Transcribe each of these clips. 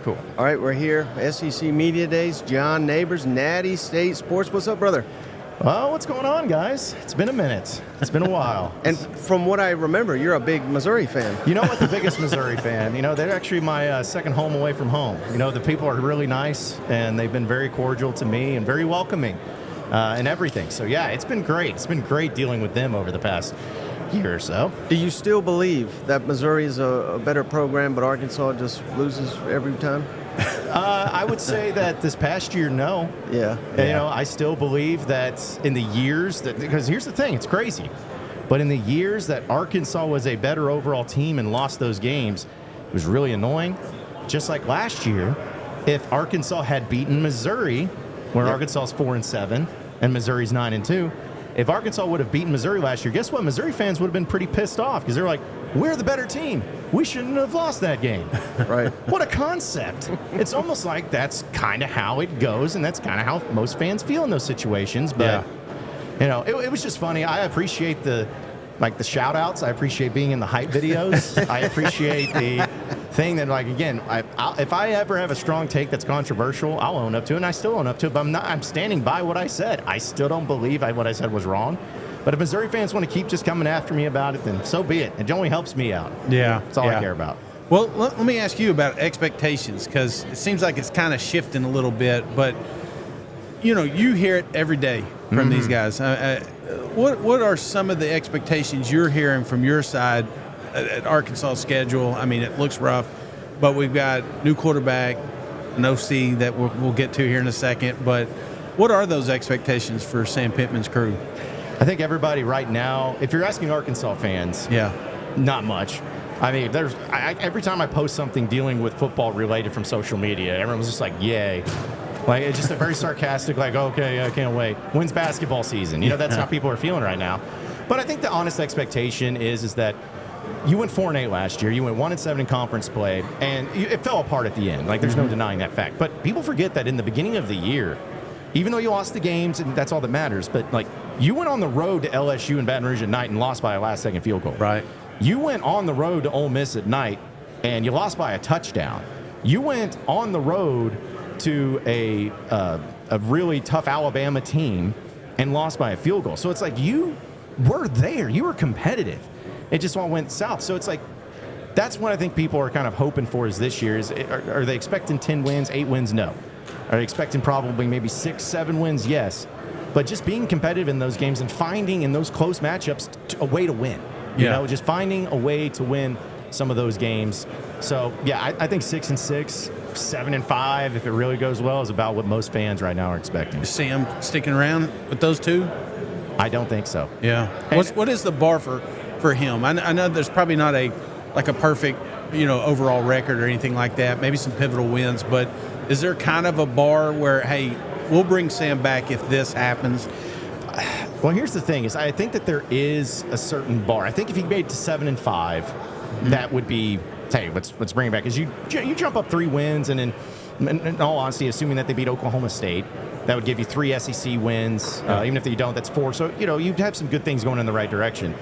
Cool. All right, we're here. SEC Media Days. John Nabors, Natty State Sports. What's up, brother? Well, what's going on, guys? It's been a minute. It's been a while. And from what I remember, you're a big Missouri fan. You know what? The biggest Missouri fan. You know, they're actually my second home away from home. You know, the people are really nice, and they've been very cordial to me and very welcoming and everything. So, yeah, it's been great. It's been great dealing with them over the past year or so. Do you still believe that Missouri is a better program, but Arkansas just loses every time? I would say that this past year, no. Yeah. You know, I still believe that in the years that, because here's the thing, it's crazy, but in the years that Arkansas was a better overall team and lost those games, it was really annoying. Just like last year, if Arkansas had beaten Missouri, where Arkansas is 4-7 and Missouri's 9-2, if Arkansas would have beaten Missouri last year, guess what? Missouri fans would have been pretty pissed off because they're like, we're the better team. We shouldn't have lost that game. Right. What a concept. It's almost like that's kind of how it goes, and that's kind of how most fans feel in those situations. But, you know, it was just funny. I appreciate the shout-outs. I appreciate being in the hype videos. I appreciate the thing that, like, again, if I ever have a strong take that's controversial, I'll own up to it, and I still own up to it. But I'm standing by what I said. I still don't believe what I said was wrong. But if Missouri fans want to keep just coming after me about it, then so be it. It only helps me out. Yeah. That's all I care about. Well, let me ask you about expectations, because it seems like it's kind of shifting a little bit. But, you know, you hear it every day from these guys. What are some of the expectations you're hearing from your side at Arkansas' schedule? I mean, it looks rough, but we've got new quarterback, an OC that we'll get to here in a second. But what are those expectations for Sam Pittman's crew? I think everybody right now, if you're asking Arkansas fans, not much. I mean, every time I post something dealing with football related from social media, everyone's just like, yay. Like, it's just a very sarcastic, like, okay, I can't wait. When's basketball season? You know, that's how people are feeling right now. But I think the honest expectation is that you went 4-8 last year. You went 1-7 in conference play, and it fell apart at the end. Like, there's no denying that fact. But people forget that in the beginning of the year, even though you lost the games, and that's all that matters, but, like, you went on the road to LSU and Baton Rouge at night and lost by a last-second field goal. Right. You went on the road to Ole Miss at night, and you lost by a touchdown. You went on the road to a really tough Alabama team and lost by a field goal. So it's like you were there. You were competitive. It just all went south. So it's like that's what I think people are kind of hoping for is this year. Are they expecting 10 wins, 8 wins? No. Are they expecting probably maybe 6, 7 wins? Yes. But just being competitive in those games and finding in those close matchups a way to win. You know, just finding a way to win some of those games. So, yeah, I think 6-6, 7-5, if it really goes well, is about what most fans right now are expecting. You see him sticking around with those two? I don't think so. Yeah. What is the bar for him? I know there's probably not a perfect, you know, overall record or anything like that. Maybe some pivotal wins, but is there kind of a bar where, hey, we'll bring Sam back if this happens? Well, here's the thing: is I think that there is a certain bar. I think if he made it to 7-5, that would be, hey, let's bring it back. Because you jump up 3 wins, and in all honesty, assuming that they beat Oklahoma State, that would give you 3 SEC wins. Even if you don't, that's 4. So you know you'd have some good things going in the right direction.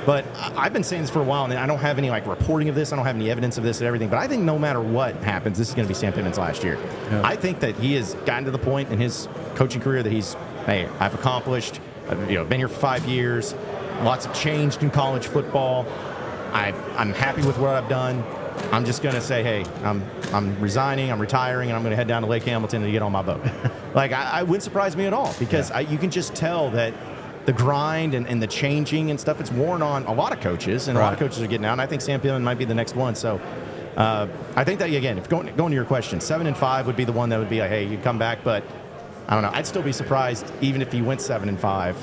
But I've been saying this for a while, and I don't have any reporting of this. I don't have any evidence of this and everything. But I think no matter what happens, this is going to be Sam Pittman's last year. Yeah. I think that he has gotten to the point in his coaching career that hey, I've accomplished. I've been here for 5 years. Lots have changed in college football. I'm happy with what I've done. I'm just going to say, hey, I'm resigning, I'm retiring, and I'm going to head down to Lake Hamilton and get on my boat. I wouldn't surprise me at all because you can just tell that the grind and the changing and stuff, it's worn on a lot of coaches, and a lot of coaches are getting out, and I think Sam Pittman might be the next one. So I think that, again, if going to your question, 7-5 would be the one that would be like, hey, you come back, but I don't know. I'd still be surprised even if he went 7-5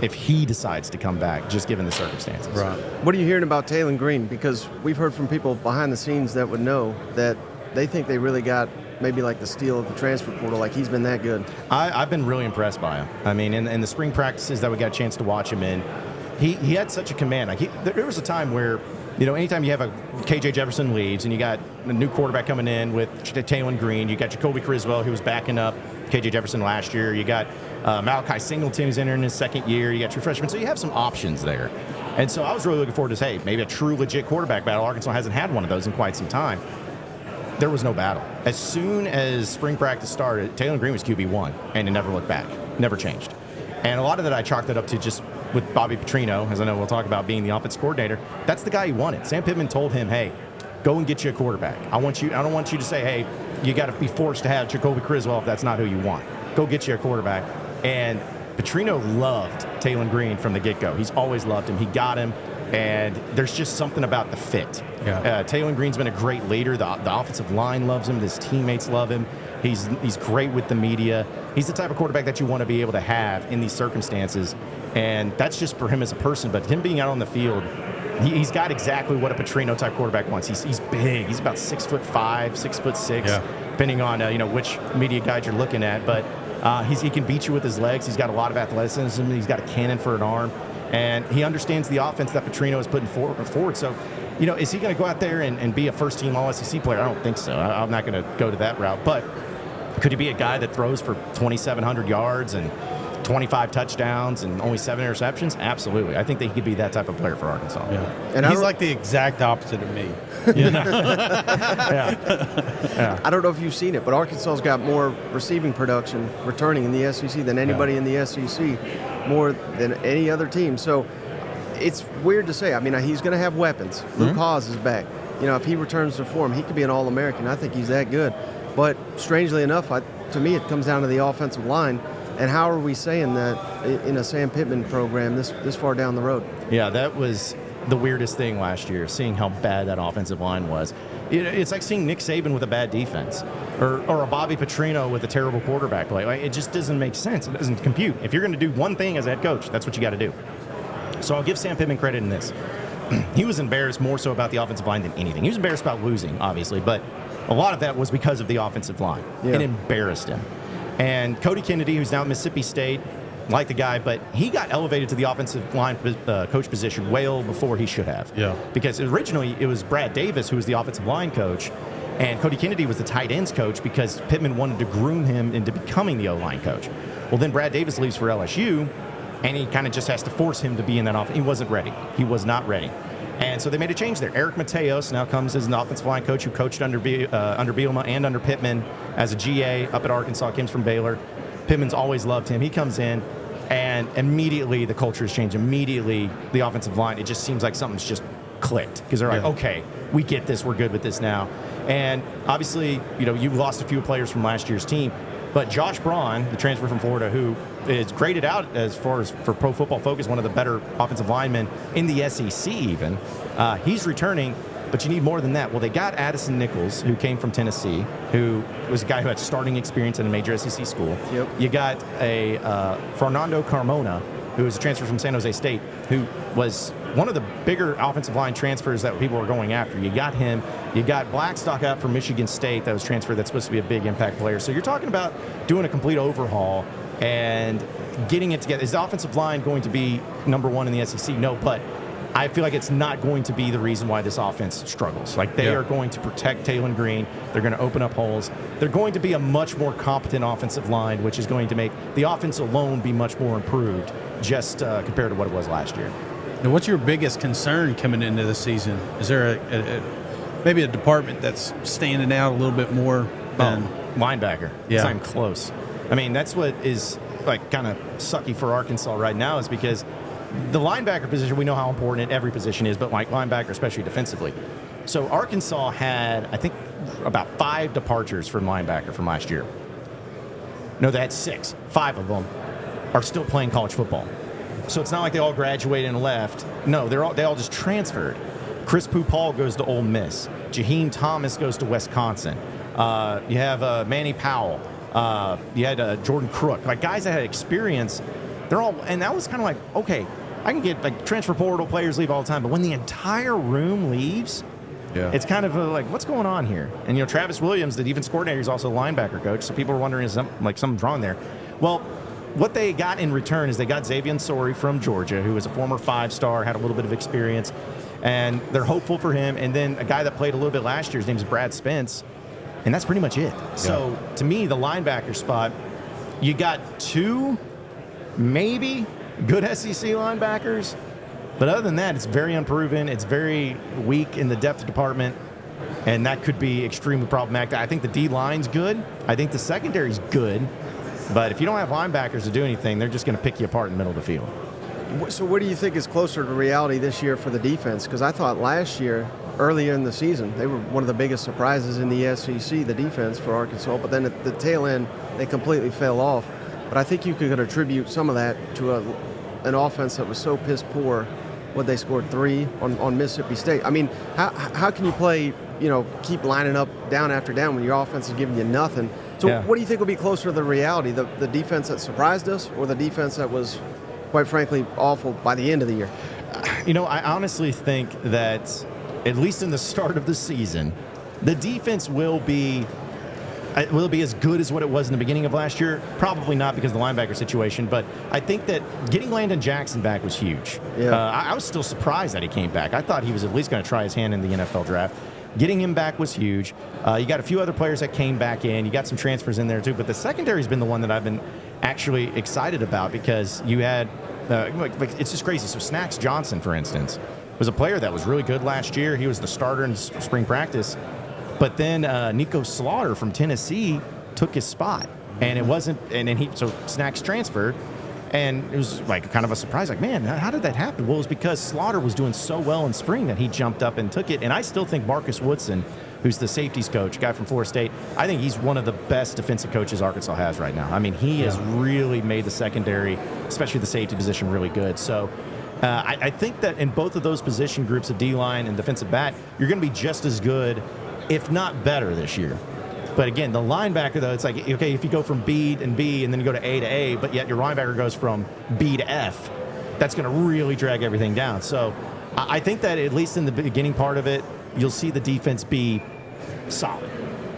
if he decides to come back, just given the circumstances. Right. What are you hearing about Taylon Green? Because we've heard from people behind the scenes that would know that they think they really got maybe like the steal of the transfer portal, like he's been that good. I've been really impressed by him. I mean, in the spring practices that we got a chance to watch him in, he had such a command. There was a time where, anytime you have a KJ Jefferson leaves and you got a new quarterback coming in with Taylon Green, you got Jacoby Criswell, who was backing up KJ Jefferson last year. You got Malachi Singleton, who's entering his second year. You got your freshmen. So you have some options there. And so I was really looking forward to, maybe a true legit quarterback battle. Arkansas hasn't had one of those in quite some time. there was no battle. As soon as spring practice started, Taylor Green was QB1, and it never looked back, never changed. And a lot of that I chalked that up to just with Bobby Petrino, as I know we'll talk about being the offense coordinator. That's the guy he wanted. Sam Pittman told him, hey, go and get you a quarterback. I don't want you to say, hey, you got to be forced to have Jacoby Criswell if that's not who you want. Go get you a quarterback. And Petrino loved Taylor Green from the get-go. He's always loved him. He got him. And there's just something about the fit. Yeah. Taylor Green's been a great leader. The offensive line loves him. His teammates love him. He's great with the media. He's the type of quarterback that you want to be able to have in these circumstances. And that's just for him as a person. But him being out on the field, he's got exactly what a Petrino-type quarterback wants. He's big. He's about 6'5", 6'6", depending on which media guide you're looking at. But he can beat you with his legs. He's got a lot of athleticism. He's got a cannon for an arm. And he understands the offense that Petrino is putting forward. So, is he going to go out there and be a first-team All-SEC player? I don't think so. I'm not going to go to that route. But could he be a guy that throws for 2,700 yards and 25 touchdowns and only 7 interceptions? Absolutely. I think that he could be that type of player for Arkansas. Yeah. And he's like the exact opposite of me. Yeah. I don't know if you've seen it, but Arkansas's got more receiving production returning in the SEC than anybody in the SEC, more than any other team. So it's weird to say. I mean, he's going to have weapons. Luke Haas is back. If he returns to form, he could be an All-American. I think he's that good. But strangely enough, to me, it comes down to the offensive line. And how are we saying that in a Sam Pittman program this far down the road? Yeah, that was the weirdest thing last year, seeing how bad that offensive line was. It's like seeing Nick Saban with a bad defense or a Bobby Petrino with a terrible quarterback play. Like, it just doesn't make sense. It doesn't compute. If you're going to do one thing as a head coach, that's what you got to do. So I'll give Sam Pittman credit in this. He was embarrassed more so about the offensive line than anything. He was embarrassed about losing, obviously, but a lot of that was because of the offensive line. Yeah. It embarrassed him. And Cody Kennedy, who's now at Mississippi State, like the guy, but he got elevated to the offensive line coach position well before he should have. Yeah. Because originally it was Brad Davis who was the offensive line coach, and Cody Kennedy was the tight ends coach because Pittman wanted to groom him into becoming the O-line coach. Well, then Brad Davis leaves for LSU, and he kind of just has to force him to be in that offense. He wasn't ready. He was not ready. And so they made a change there. Eric Mateos now comes as an offensive line coach who coached under Bielema and under Pittman as a GA up at Arkansas, came from Baylor. Pittman's always loved him. He comes in, and immediately the culture has changed. Immediately the offensive line, it just seems like something's just clicked because they're like, okay, we get this. We're good with this now. And obviously, you lost a few players from last year's team. But Josh Braun, the transfer from Florida, who is graded out as far as for Pro Football Focus, one of the better offensive linemen in the SEC even, he's returning, but you need more than that. Well, they got Addison Nichols, who came from Tennessee, who was a guy who had starting experience in a major SEC school. Yep. You got a Fernando Carmona, who is a transfer from San Jose State, who was one of the bigger offensive line transfers that people were going after. You got him. You got Blackstock out from Michigan State that was transferred that's supposed to be a big impact player. So you're talking about doing a complete overhaul and getting it together. Is the offensive line going to be number one in the SEC? No, but I feel like it's not going to be the reason why this offense struggles. Like, they are going to protect Taylor Green. They're going to open up holes. They're going to be a much more competent offensive line, which is going to make the offense alone be much more improved just compared to what it was last year. Now, what's your biggest concern coming into the season? Is there maybe a department that's standing out a little bit more than linebacker? Yeah. It's not even close. I mean, that's what is like kind of sucky for Arkansas right now, is because the linebacker position, we know how important every position is, but like linebacker, especially defensively. So Arkansas had, I think, about 5 departures from linebacker from last year. No, they had 6. 5 of them are still playing college football. So it's not like they all graduated and left. No, they all just transferred. Chris Paul goes to Ole Miss. Jaheim Thomas goes to Wisconsin. You have Manny Powell. You had Jordan Crook. Like, guys that had experience, they're all, and that was kind of like, okay, I can get like transfer portal players leave all the time, but when the entire room leaves, it's kind of like, what's going on here? And Travis Williams, the defense coordinator, is also a linebacker coach, so people are wondering, is something's wrong there? Well, what they got in return is they got Xavier Sori from Georgia, who was a former 5-star, had a little bit of experience, and they're hopeful for him. And then a guy that played a little bit last year, his name is Brad Spence, and that's pretty much it. Yeah. So to me, the linebacker spot, you got 2 maybe good SEC linebackers, but other than that, it's very unproven. It's very weak in the depth department. and that could be extremely problematic. I think the D-line's good. I think the secondary's good. But if you don't have linebackers to do anything, they're just going to pick you apart in the middle of the field. So what do you think is closer to reality this year for the defense? Because I thought last year, earlier in the season, they were one of the biggest surprises in the SEC, the defense for Arkansas. But then at the tail end, they completely fell off. But I think you could attribute some of that to an offense that was so piss poor. They scored 3 on Mississippi State. I mean, how can you play, keep lining up down after down when your offense is giving you nothing? So what do you think will be closer to the reality, the defense that surprised us or the defense that was, quite frankly, awful by the end of the year? I honestly think that, at least in the start of the season, the defense will be as good as what it was in the beginning of last year? Probably not because of the linebacker situation, but I think that getting Landon Jackson back was huge. Yeah. I was still surprised that he came back. I thought he was at least going to try his hand in the NFL draft. Getting him back was huge. You got a few other players that came back in. You got some transfers in there too, but the secondary's been the one that I've been actually excited about because you had it's just crazy. So Snacks Johnson, for instance, was a player that was really good last year. He was the starter in spring practice. But then Nico Slaughter from Tennessee took his spot, and it wasn't. And then so Snacks transferred, and it was like kind of a surprise. Like, man, how did that happen? Well, it was because Slaughter was doing so well in spring that he jumped up and took it. And I still think Marcus Woodson, who's the safeties coach, guy from Florida State, I think he's one of the best defensive coaches Arkansas has right now. I mean, he has really made the secondary, especially the safety position, really good. So. I think that in both of those position groups of D-line and defensive back, you're going to be just as good, if not better, this year. But again, the linebacker, though, it's like, okay, if you go from B and B and then you go to A, but yet your linebacker goes from B to F, that's going to really drag everything down. So I think that at least in the beginning part of it, you'll see the defense be solid.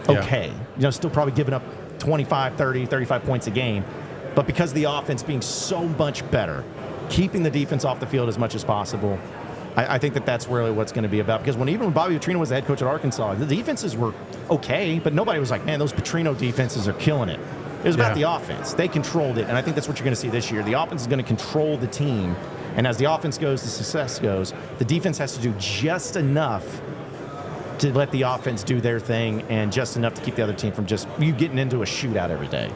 Okay. Still probably giving up 25, 30, 35 points a game. But because of the offense being so much better, keeping the defense off the field as much as possible, I think that that's really what's going to be about. Because even when Bobby Petrino was the head coach at Arkansas, the defenses were okay, but nobody was like, man, those Petrino defenses are killing it. It was about the offense. They controlled it, and I think that's what you're going to see this year. The offense is going to control the team, and as the offense goes, the success goes. The defense has to do just enough to let the offense do their thing and just enough to keep the other team from just you getting into a shootout every day.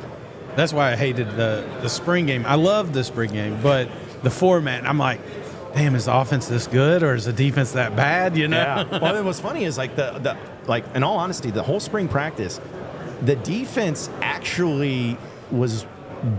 That's why I hated the spring game. I loved the spring game, but the format, I'm like, damn, is the offense this good or is the defense that bad? Yeah. Well, what's funny is like in all honesty, the whole spring practice, the defense actually was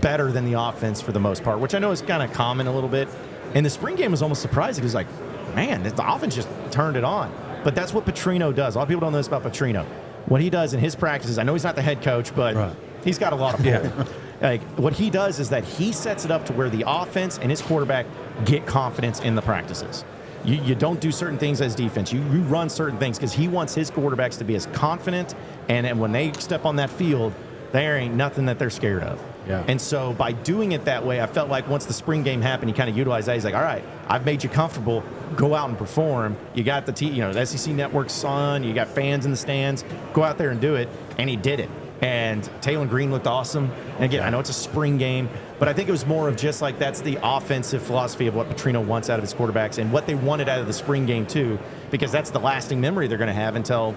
better than the offense for the most part, which I know is kind of common a little bit. And the spring game was almost surprising. It was like, man, the offense just turned it on. But that's what Petrino does. A lot of people don't know this about Petrino. What he does in his practices, I know he's not the head coach, but he's got a lot of pull. Like what he does is that he sets it up to where the offense and his quarterback get confidence in the practices. You don't do certain things as defense. You run certain things because he wants his quarterbacks to be as confident, and when they step on that field, there ain't nothing that they're scared of. Yeah. And so by doing it that way, I felt like once the spring game happened, he kind of utilized that. He's like, all right, I've made you comfortable. Go out and perform. You got the SEC Network's on. You got fans in the stands. Go out there and do it. And he did it. And Taylor Green looked awesome. And again, I know it's a spring game, but I think it was more of just like that's the offensive philosophy of what Petrino wants out of his quarterbacks and what they wanted out of the spring game too, because that's the lasting memory they're going to have until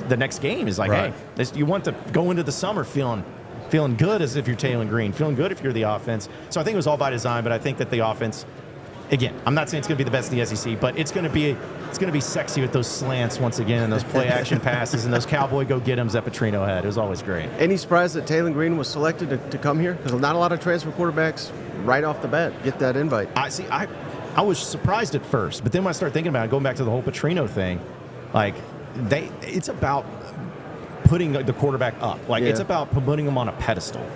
the next game is like, hey, you want to go into the summer feeling good as if you're Taylor Green, feeling good if you're the offense. So I think it was all by design, but I think that the offense, again, I'm not saying it's going to be the best in the SEC, but it's going to be sexy with those slants once again and those play action passes and those cowboy go-get-ems that Petrino had. It was always great. Any surprise that Taylor Green was selected to come here? Because not a lot of transfer quarterbacks right off the bat get that invite. I was surprised at first, but then when I started thinking about it, going back to the whole Petrino thing, like it's about putting the quarterback up. Like it's about putting him on a pedestal.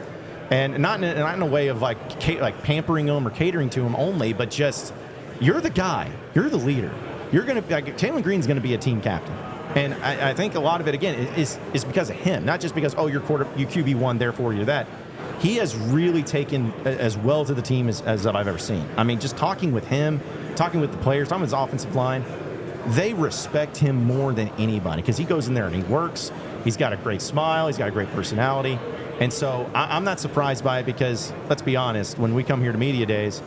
And not in a way of like pampering him or catering to him only, but just you're the guy, you're the leader. You're going to Taylor Green's going to be a team captain, and I think a lot of it again is because of him, not just because you QB1, therefore you're that. He has really taken as well to the team as I've ever seen. I mean, just talking with him, talking with the players, talking with his offensive line, they respect him more than anybody because he goes in there and he works. He's got a great smile. He's got a great personality. And so I'm not surprised by it because, let's be honest, when we come here to media days,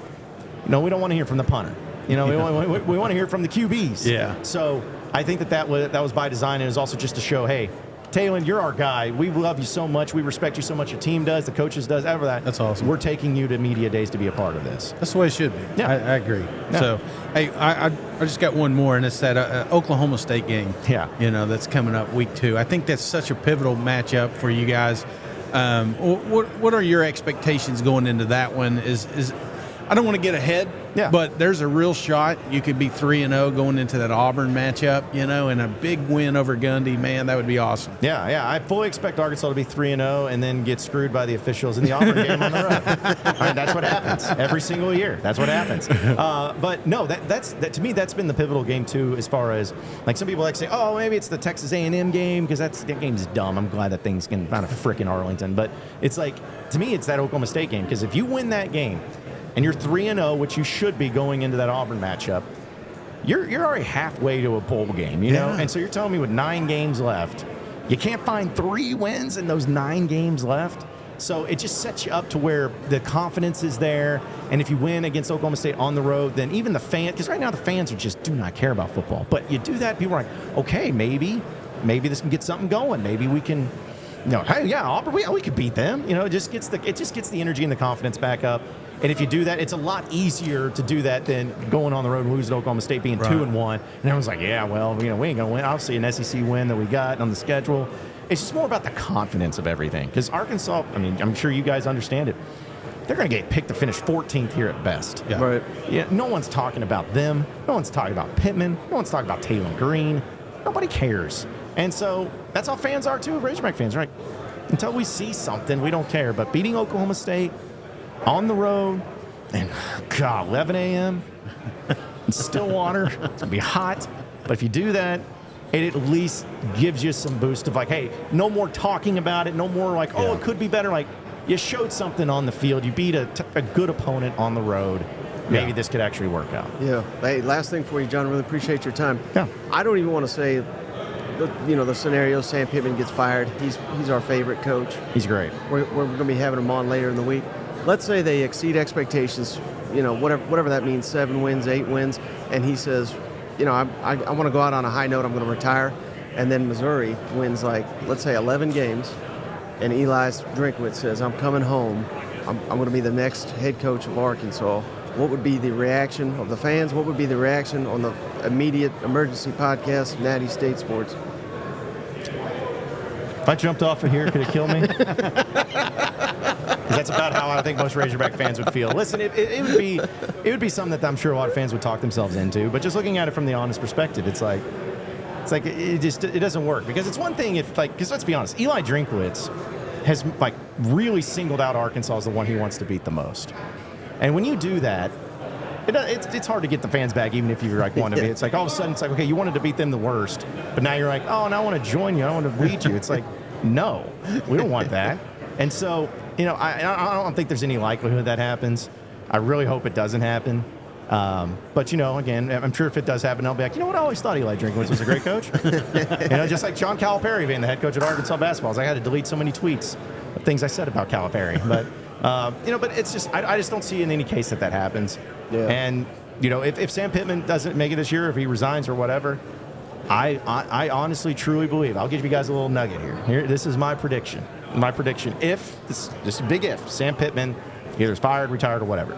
we don't want to hear from the punter. We want to hear from the QBs. Yeah. So I think that was by design, and it was also just to show, hey, Talon, you're our guy. We love you so much. We respect you so much. Your team does. The coaches does. Ever that. That's awesome. We're taking you to media days to be a part of this. That's the way it should be. Yeah. I agree. Yeah. So, hey, I just got one more, and it's that Oklahoma State game. Yeah. That's coming up week 2. I think that's such a pivotal matchup for you guys. What are your expectations going into that one? Is I don't want to get ahead, but there's a real shot you could be 3-0 going into that Auburn matchup, and a big win over Gundy. Man, that would be awesome. Yeah. I fully expect Arkansas to be 3-0 and then get screwed by the officials in the Auburn game on the road. I mean, that's what happens every single year. That's what happens. But no, that to me, that's been the pivotal game too. As far as like some people like to say, oh, maybe it's the Texas A&M game because that game's dumb. I'm glad that thing's getting out of frickin' Arlington, but it's like to me, it's that Oklahoma State game because if you win that game. And you're 3-0, which you should be going into that Auburn matchup, you're already halfway to a bowl game, you know? And so you're telling me with 9 games left, you can't find 3 wins in those 9 games left? So it just sets you up to where the confidence is there. And if you win against Oklahoma State on the road, then even the fans, because right now the fans just do not care about football. But you do that, people are like, okay, maybe this can get something going. Maybe we can, hey, yeah, Auburn, we could beat them. It just gets the energy and the confidence back up. And if you do that, it's a lot easier to do that than going on the road and losing to Oklahoma State being 2-1. And everyone's like, yeah, well, we ain't going to win. Obviously, an SEC win that we got on the schedule. It's just more about the confidence of everything. Because Arkansas, I mean, I'm sure you guys understand it. They're going to get picked to finish 14th here at best. Yeah. Right. Yeah, no one's talking about them. No one's talking about Pittman. No one's talking about Talon Green. Nobody cares. And so that's how fans are, too, Razorback fans, right? Until we see something, we don't care. But beating Oklahoma State on the road, and God, 11 a.m. in Stillwater, it's going to be hot. But if you do that, it at least gives you some boost of like, hey, no more talking about it, no more like, oh, it could be better. Like, you showed something on the field. You beat a good opponent on the road. Maybe this could actually work out. Yeah. Hey, last thing for you, John. Really appreciate your time. Yeah. I don't even want to say, the scenario Sam Pittman gets fired. He's our favorite coach. He's great. We're going to be having him on later in the week. Let's say they exceed expectations, whatever that means, 7 wins, 8 wins, and he says, I want to go out on a high note, I'm going to retire, and then Missouri wins let's say 11 games, and Eli Drinkwitz says, I'm coming home, I'm going to be the next head coach of Arkansas. What would be the reaction of the fans? What would be the reaction on the immediate emergency podcast, Natty State Sports? If I jumped off of here, could it kill me? That's about how I think most Razorback fans would feel. Listen, it would be something that I'm sure a lot of fans would talk themselves into. But just looking at it from the honest perspective, it's like it doesn't work because it's one thing because let's be honest, Eli Drinkwitz has really singled out Arkansas as the one he wants to beat the most. And when you do that, it's hard to get the fans back, even if you're want to be. It's like all of a sudden it's like, okay, you wanted to beat them the worst, but now you're like, oh, now I want to join you. I want to read you. It's like, no, we don't want that. And so, I don't think there's any likelihood that happens. I really hope it doesn't happen. But, again, I'm sure if it does happen, I'll be like, I always thought Eli Drinkwitz was a great coach. Just like John Calipari being the head coach at Arkansas basketball. I had to delete so many tweets of things I said about Calipari. But, but it's just, I just don't see in any case that happens. Yeah. And, if Sam Pittman doesn't make it this year, if he resigns or whatever, I honestly, truly believe, I'll give you guys a little nugget here. This is my prediction. If, this is a big if, Sam Pittman either is fired, retired, or whatever,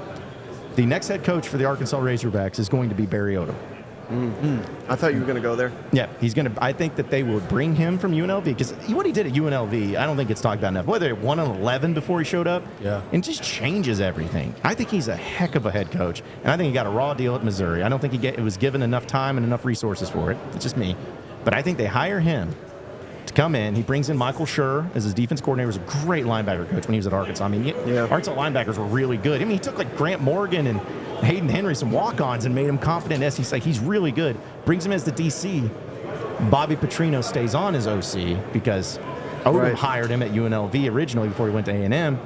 the next head coach for the Arkansas Razorbacks is going to be Barry Odom. I thought you were going to go there. Yeah, I think that they will bring him from UNLV because what he did at UNLV, I don't think it's talked about enough. Whether it 1-11 before he showed up, it just changes everything. I think he's a heck of a head coach, and I think he got a raw deal at Missouri. I don't think it was given enough time and enough resources for it. It's just me. But I think they hire him to come in. He brings in Michael Schur as his defense coordinator. He was a great linebacker coach when he was at Arkansas. I mean, Arkansas linebackers were really good. I mean, he took Grant Morgan and Hayden Henry, some walk-ons, and made him confident as he's really good. Brings him as the DC. Bobby Petrino stays on as OC because Odom hired him at UNLV originally before he went to A&M.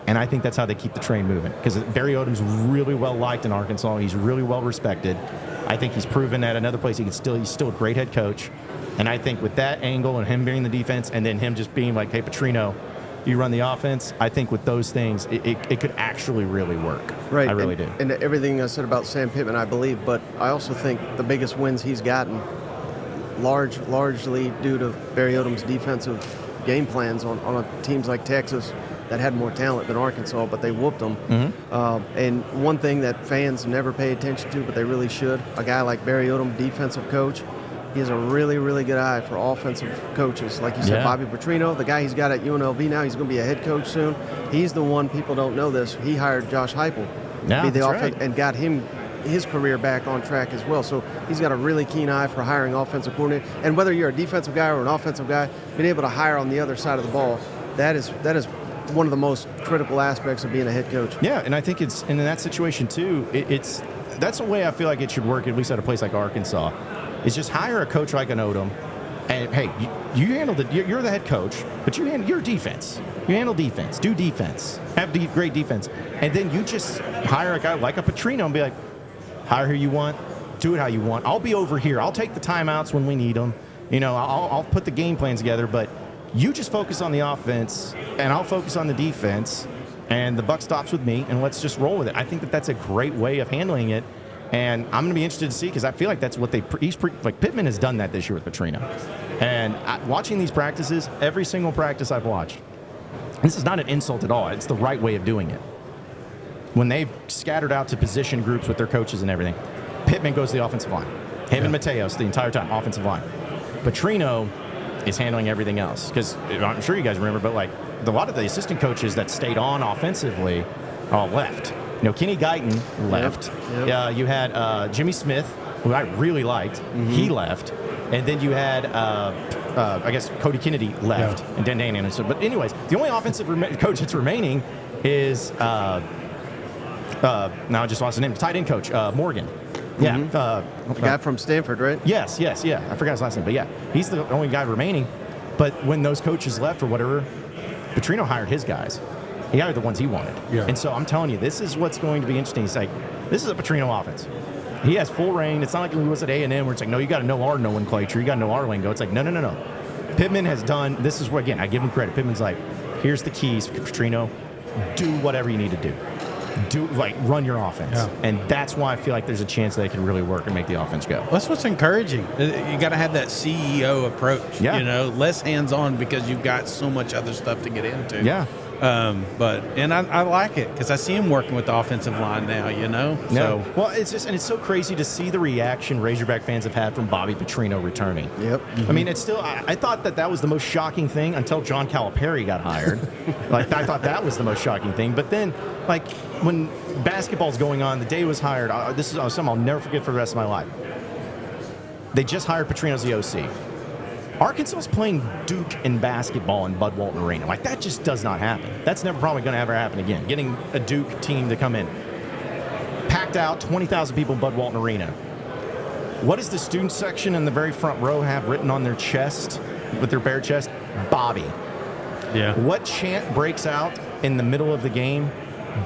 And I think that's how they keep the train moving because Barry Odom's really well liked in Arkansas. He's really well respected. I think he's proven at another place he's still a great head coach. And I think with that angle and him being the defense and then him just being like, hey, Petrino, you run the offense, I think with those things, it could actually really work. Right. I really do. And everything I said about Sam Pittman, I believe, but I also think the biggest wins he's gotten, largely due to Barry Odom's defensive game plans on teams like Texas that had more talent than Arkansas, but they whooped them. And one thing that fans never pay attention to, but they really should, a guy like Barry Odom, defensive coach, he has a really, really good eye for offensive coaches. Like you said, Bobby Petrino, the guy he's got at UNLV now, he's going to be a head coach soon. He's the one, people don't know this, he hired Josh Heupel to be the offense and got his career back on track as well. So he's got a really keen eye for hiring offensive coordinator. And whether you're a defensive guy or an offensive guy, being able to hire on the other side of the ball, that is one of the most critical aspects of being a head coach. Yeah, and I think and in that situation too, that's the way I feel like it should work, at least at a place like Arkansas, is just hire a coach like an Odom, and hey, you handle you're the head coach, but you're defense. You handle defense, do defense, have great defense, and then you just hire a guy like a Petrino and be like, hire who you want, do it how you want. I'll be over here. I'll take the timeouts when we need them. I'll put the game plans together, but you just focus on the offense, and I'll focus on the defense, and the buck stops with me, and let's just roll with it. I think that's a great way of handling it, and I'm going to be interested to see, because I feel like that's what like Pittman has done that this year with Petrino. And watching these practices, every single practice I've watched, this is not an insult at all. It's the right way of doing it. When they've scattered out to position groups with their coaches and everything, Pittman goes to the offensive line. Him and Mateos the entire time, offensive line. Petrino is handling everything else. Because I'm sure you guys remember, but like a lot of the assistant coaches that stayed on offensively all left. Kenny Guyton left. Yep. You had Jimmy Smith, who I really liked. He left. And then you had, I guess, Cody Kennedy left. And then Dan Anderson. But anyways, the only offensive coach that's remaining is, now I just lost the name, tight end coach, Morgan. Yeah. The guy from Stanford, right? Yes. I forgot his last name. But yeah, he's the only guy remaining. But when those coaches left or whatever, Petrino hired his guys. He hired the ones he wanted. Yeah. And so I'm telling you, this is what's going to be interesting. It's like, this is a Petrino offense. He has full reign. It's not like when he was at A&M where it's like, no, you got to know our nomenclature. You got to know our lingo. It's like, no. Pittman has done, this is where, again, I give him credit. Pittman's like, here's the keys, Petrino. Do whatever you need to do. Run your offense. Yeah. And that's why I feel like there's a chance they can really work and make the offense go. That's what's encouraging. You got to have that CEO approach. Yeah. Less hands-on because you've got so much other stuff to get into. Yeah. I like it because I see him working with the offensive line now, Yeah. So. Well, it's so crazy to see the reaction Razorback fans have had from Bobby Petrino returning. Yep. Mm-hmm. I mean, it's still, I thought that was the most shocking thing until John Calipari got hired. I thought that was the most shocking thing. But then, when basketball's going on, the day he was hired, this is something I'll never forget for the rest of my life. They just hired Petrino as the OC. Arkansas is playing Duke in basketball in Bud Walton Arena. That just does not happen. That's never probably going to ever happen again. Getting a Duke team to come in. Packed out, 20,000 people in Bud Walton Arena. What does the student section in the very front row have written on their chest, with their bare chest? Bobby. Yeah. What chant breaks out in the middle of the game?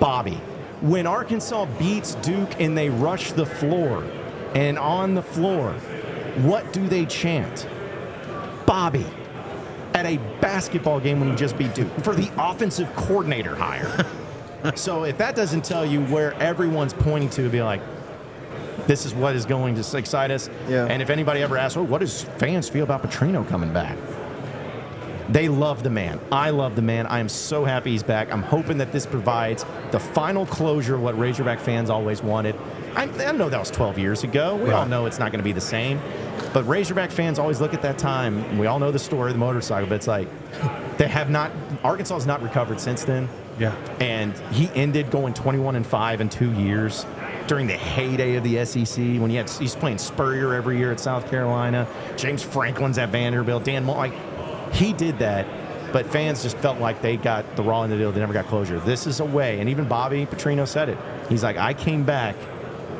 Bobby. When Arkansas beats Duke and they rush the floor, and on the floor, what do they chant? Bobby. At a basketball game when you just beat Duke for the offensive coordinator hire. So if that doesn't tell you where everyone's pointing to be like, this is what is going to excite us. Yeah. And if anybody ever asks, what does fans feel about Petrino coming back? They love the man. I love the man. I am so happy he's back. I'm hoping that this provides the final closure of what Razorback fans always wanted. I know that was 12 years ago. We all know it's not going to be the same. But Razorback fans always look at that time. We all know the story of the motorcycle, but it's like Arkansas has not recovered since then. Yeah. And he ended going 21-5 in 2 years during the heyday of the SEC when he's playing Spurrier every year at South Carolina. James Franklin's at Vanderbilt. Dan Moore, he did that. But fans just felt like they got the raw end of the deal. They never got closure. This is a way. And even Bobby Petrino said it. He's like, I came back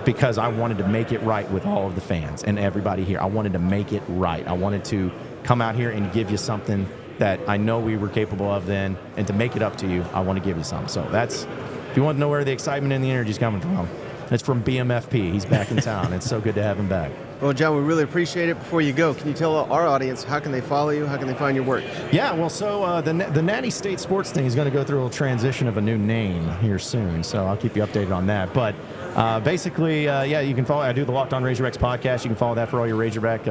because I wanted to make it right with all of the fans and everybody here. I wanted to make it right. I wanted to come out here and give you something that I know we were capable of then, and to make it up to you, I want to give you something. So that's, if you want to know where the excitement and the energy is coming from, It's from BMFP. He's back in town. It's so good to have him back. Well, John, we really appreciate it. Before you go, can you tell our audience how can they follow you? How can they find your work? Yeah, well, so the Natty State Sports thing is going to go through a little transition of a new name here soon, so I'll keep you updated on that. But basically, yeah, you can follow. I do the Locked On Razorbacks podcast. You can follow that for all your Razorback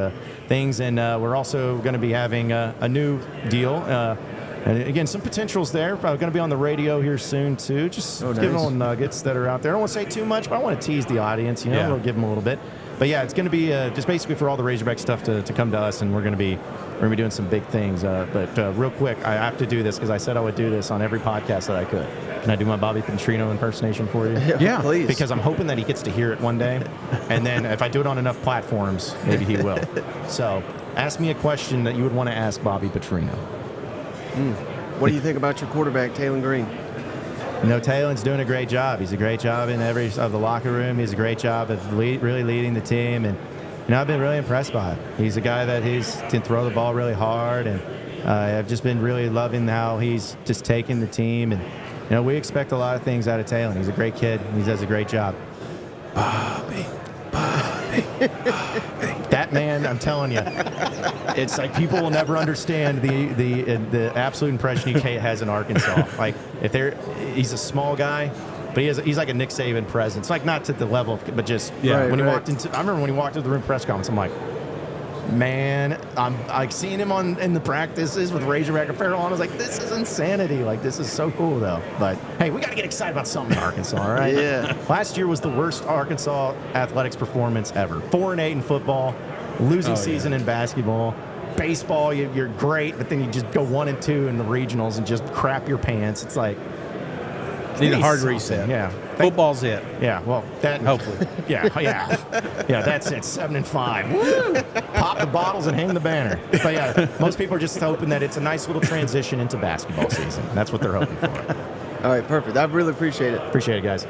things, and we're also going to be having a new deal. And again, some potentials there. Probably going to be on the radio here soon too. Just giving little nuggets that are out there. I don't want to say too much, but I want to tease the audience. We'll give them a little bit. But yeah, it's going to be just basically for all the Razorback stuff to come to us, and we're going to be doing some big things. But real quick, I have to do this because I said I would do this on every podcast that I could. Can I do my Bobby Petrino impersonation for you? Yeah, please. Because I'm hoping that he gets to hear it one day, and then if I do it on enough platforms, maybe he will. So ask me a question that you would want to ask Bobby Petrino. What do you think about your quarterback, Taylon Green? Taylon's doing a great job. He's a great job in every of the locker room. He's a great job of really leading the team, and I've been really impressed by him. He's a guy that can throw the ball really hard, and I've just been really loving how he's just taking the team. And we expect a lot of things out of Taylon. He's a great kid. He does a great job. Bobby. That man, I'm telling you, it's like people will never understand the absolute impression he has in Arkansas. Like he's a small guy, but he's like a Nick Saban presence. Like not to the level of, but just when he walked into. I remember when he walked into the room press conference. I'm like, man, I'm like seeing him in the practices with Razorback apparel on. I was like, this is insanity. Like this is so cool though. But hey, we got to get excited about something in Arkansas, all right? Yeah. Last year was the worst Arkansas athletics performance ever. 4-8 in football, losing season in basketball. Baseball, you're great, but then you just go 1-2 in the regionals and just crap your pants. It's like need a hard reset. Yeah. Football's it. Yeah, well, that Hopefully. Yeah, that's it. 7-5. Woo! Pop the bottles and hang the banner. But yeah, most people are just hoping that it's a nice little transition into basketball season. That's what they're hoping for. All right, perfect. I really appreciate it. Appreciate it, guys.